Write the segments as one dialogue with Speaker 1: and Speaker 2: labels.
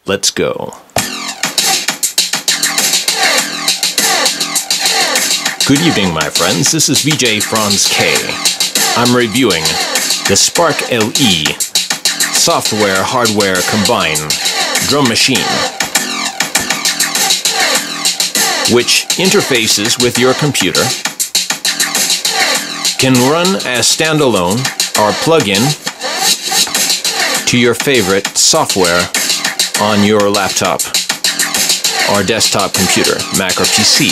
Speaker 1: Let's go. Good evening, my friends. This is VJ Franz K. I'm reviewing the Spark LE software hardware combined drum machine, which interfaces with your computer, can run as standalone or plug-in to your favorite software on your laptop or desktop computer, Mac or PC.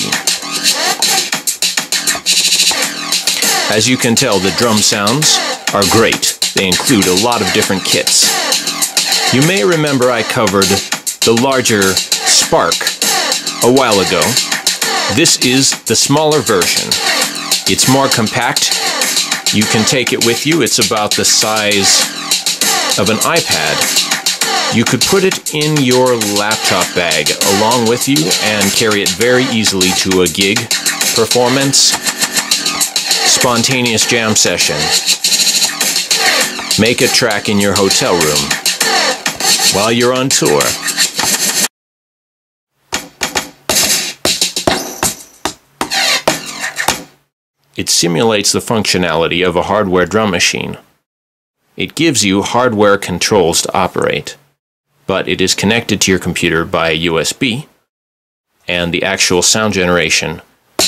Speaker 1: As you can tell, the drum sounds are great. They include a lot of different kits. You may remember I covered the larger Spark a while ago. This is the smaller version. It's more compact. You can take it with you. It's about the size of an iPad. You could put it in your laptop bag along with you and carry it very easily to a gig, performance, spontaneous jam session. Make a track in your hotel room while you're on tour. It simulates the functionality of a hardware drum machine. It gives you hardware controls to operate, but it is connected to your computer by USB, and the actual sound generation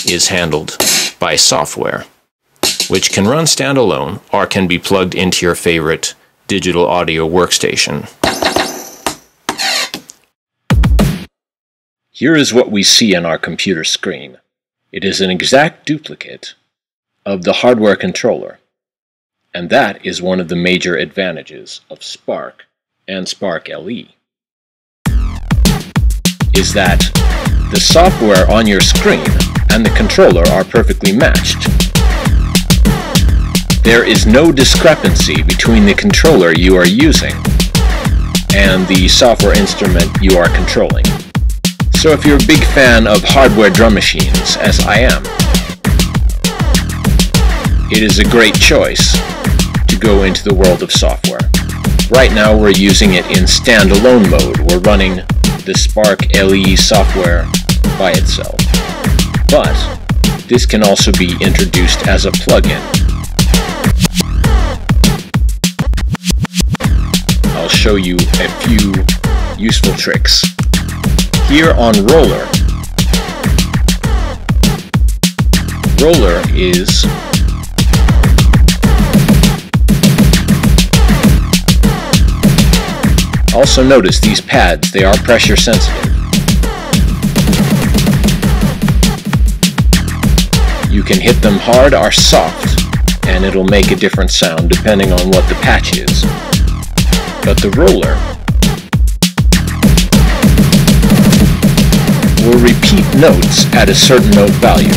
Speaker 1: is handled by software, which can run standalone or can be plugged into your favorite digital audio workstation. Here is what we see on our computer screen. It is an exact duplicate of the hardware controller, and that is one of the major advantages of Spark and Spark LE, is that the software on your screen and the controller are perfectly matched. There is no discrepancy between the controller you are using and the software instrument you are controlling. So if you're a big fan of hardware drum machines, as I am, it is a great choice to go into the world of software. Right now we're using it in standalone mode. We're running the Spark LE software by itself. But this can also be introduced as a plugin. I'll show you a few useful tricks. Here on Roller is also notice these pads, they are pressure sensitive. You can hit them hard or soft and it'll make a different sound depending on what the patch is. But the roller will repeat notes at a certain note value.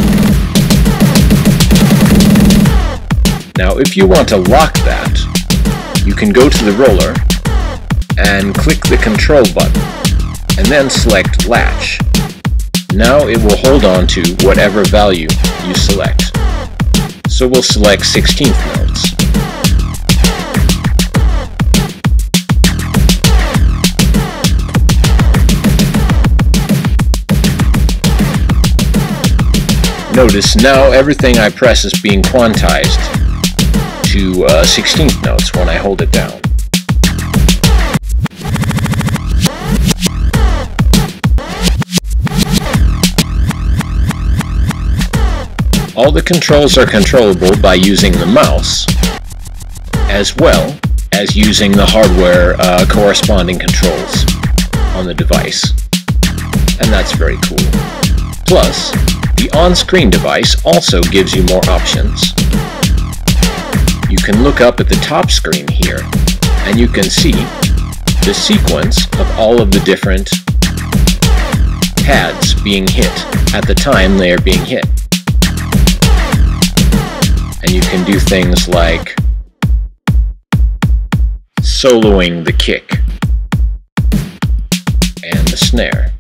Speaker 1: Now if you want to lock that, you can go to the roller and click the control button and then select latch. Now it will hold on to whatever value you select. So we'll select 16th notes. Notice now everything I press is being quantized to 16th notes when I hold it down. All the controls are controllable by using the mouse, as well as using the hardware corresponding controls on the device. And that's very cool. Plus, the on-screen device also gives you more options. You can look up at the top screen here, and you can see the sequence of all of the different pads being hit at the time they are being hit. And you can do things like soloing the kick and the snare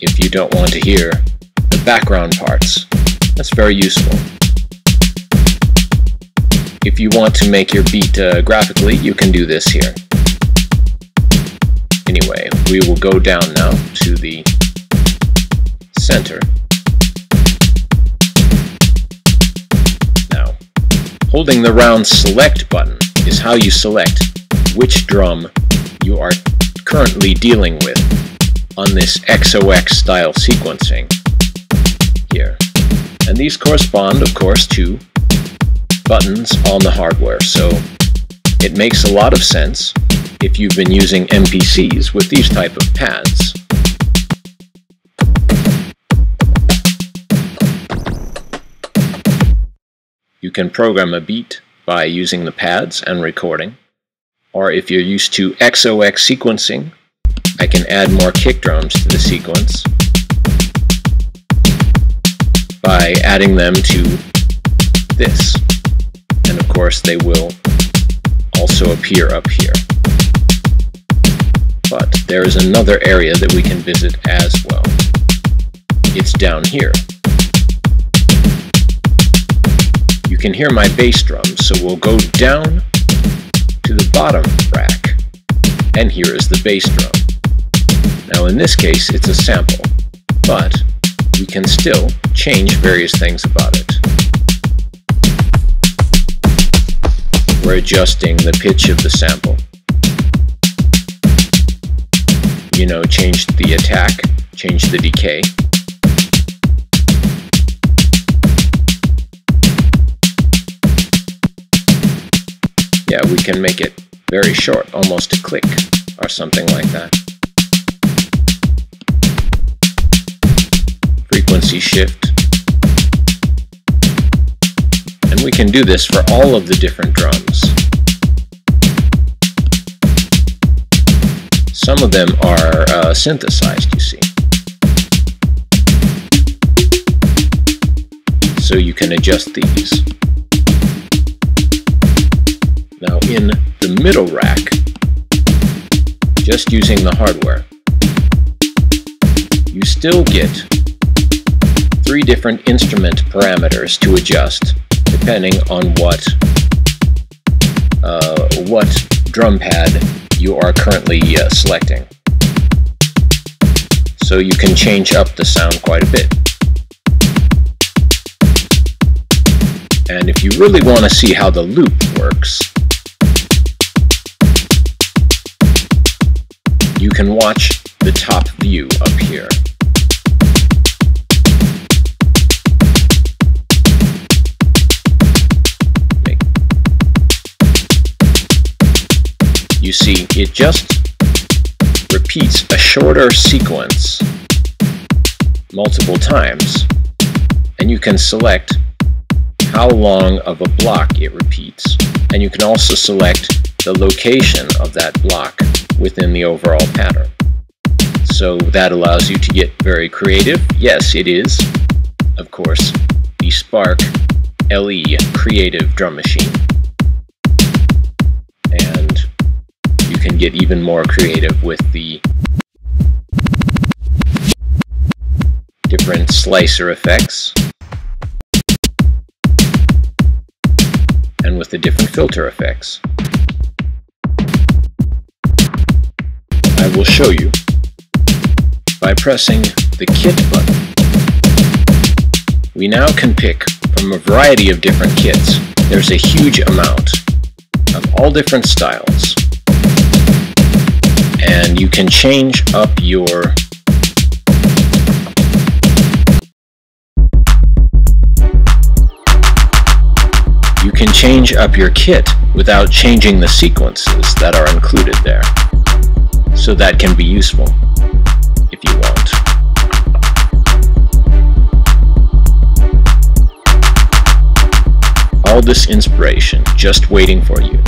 Speaker 1: if you don't want to hear the background parts. That's very useful. If you want to make your beat graphically, you can do this here. Anyway, we will go down now to the center. Now, holding the round select button is how you select which drum you are currently dealing with on this XOX style sequencing here. And these correspond, of course, to buttons on the hardware, so it makes a lot of sense if you've been using MPCs with these type of pads. You can program a beat by using the pads and recording, or if you're used to XOX sequencing, I can add more kick drums to the sequence by adding them to this, and of course they will also appear up here. But there is another area that we can visit as well. It's down here. You can hear my bass drum, so we'll go down to the bottom rack, and here is the bass drum. Now in this case it's a sample, but we can still change various things about it. We're adjusting the pitch of the sample. You know, change the attack, change the decay. Yeah, we can make it very short, almost a click or something like that. Frequency shift. And we can do this for all of the different drums. Some of them are synthesized, you see. So you can adjust these. Now in the middle rack, just using the hardware, you still get 3 different instrument parameters to adjust depending on what drum pad you are currently selecting. So you can change up the sound quite a bit. And if you really want to see how the loop works, you can watch the top view up here. You see, it just repeats a shorter sequence multiple times, and you can select how long of a block it repeats, and you can also select the location of that block within the overall pattern. So that allows you to get very creative. Yes, it is, of course, the Spark LE Creative Drum Machine. And you can get even more creative with the different slicer effects and with the different filter effects. I will show you by pressing the Kit button. We now can pick from a variety of different kits. There's a huge amount of all different styles, and you can change up your kit without changing the sequences that are included there. So that can be useful if you want. All this inspiration just waiting for you.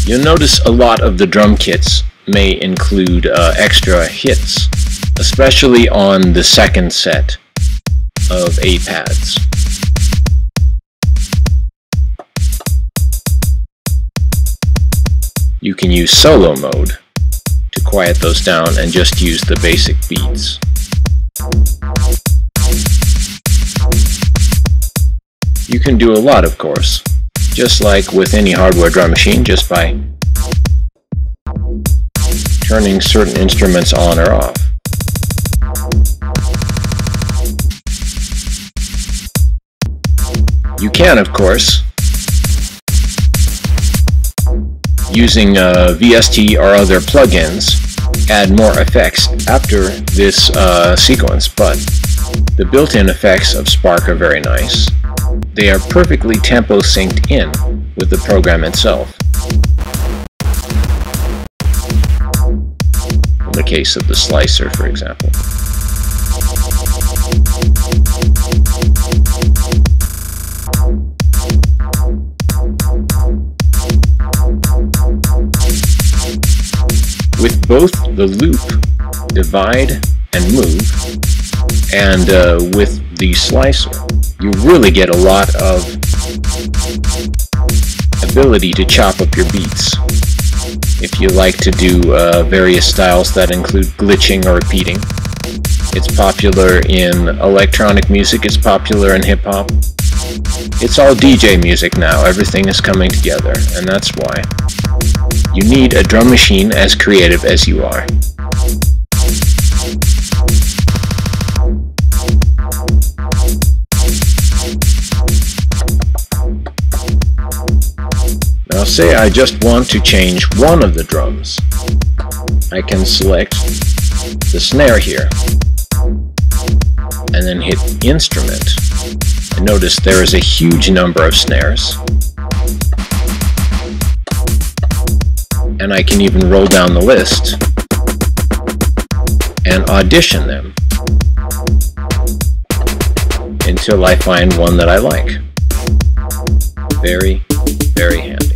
Speaker 1: You'll notice a lot of the drum kits may include extra hits, especially on the second set of A pads. You can use solo mode to quiet those down and just use the basic beats. You can do a lot, of course, just like with any hardware drum machine, just by turning certain instruments on or off. You can, of course, using VST or other plugins, add more effects after this sequence, but the built-in effects of Spark are very nice. They are perfectly tempo synced in with the program itself. In the case of the slicer, for example. With both the loop, divide, and move, and with the slicer, you really get a lot of ability to chop up your beats. If you like to do various styles that include glitching or repeating. It's popular in electronic music, it's popular in hip-hop. It's all DJ music now, everything is coming together, and that's why you need a drum machine as creative as you are. Now say I just want to change one of the drums. I can select the snare here, and then hit Instrument. And notice there is a huge number of snares. And I can even roll down the list and audition them until I find one that I like. Very, very handy.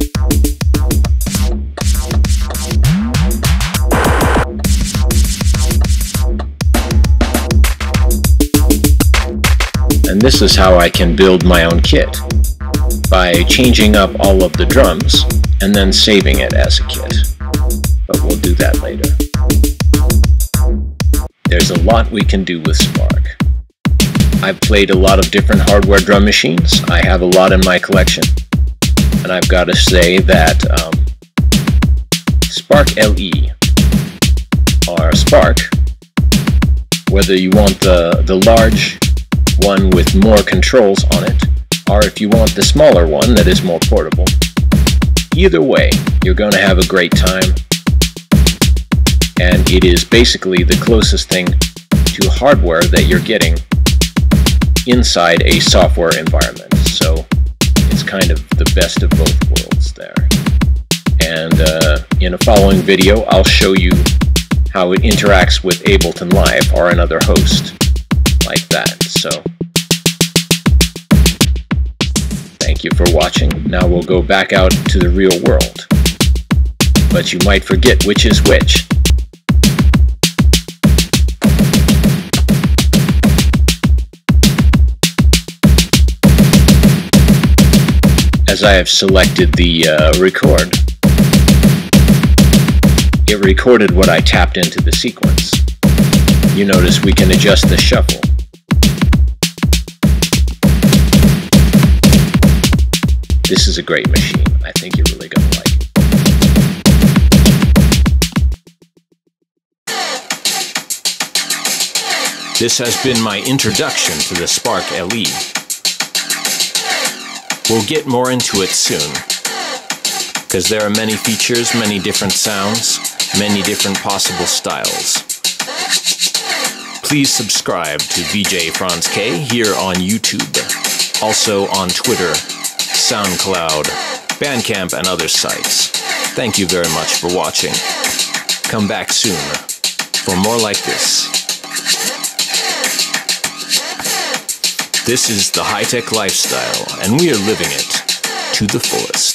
Speaker 1: And this is how I can build my own kit, by changing up all of the drums and then saving it as a kit. But we'll do that later. There's a lot we can do with Spark. I've played a lot of different hardware drum machines. I have a lot in my collection. And I've got to say that Spark LE, or Spark, whether you want the large one with more controls on it, or if you want the smaller one that is more portable, either way, you're going to have a great time. And it is basically the closest thing to hardware that you're getting inside a software environment. So it's kind of the best of both worlds there. And in a following video, I'll show you how it interacts with Ableton Live or another host like that. So thank you for watching. Now we'll go back out to the real world. But you might forget which is which. As I have selected the record, it recorded what I tapped into the sequence. You notice we can adjust the shuffle. This is a great machine. I think you're really going to like it. This has been my introduction to the Spark LE. We'll get more into it soon, because there are many features, many different sounds, many different possible styles. Please subscribe to VJ Franz K here on YouTube, also on Twitter, SoundCloud, Bandcamp, and other sites. Thank you very much for watching. Come back soon for more like this. This is the high-tech lifestyle, and we are living it to the fullest.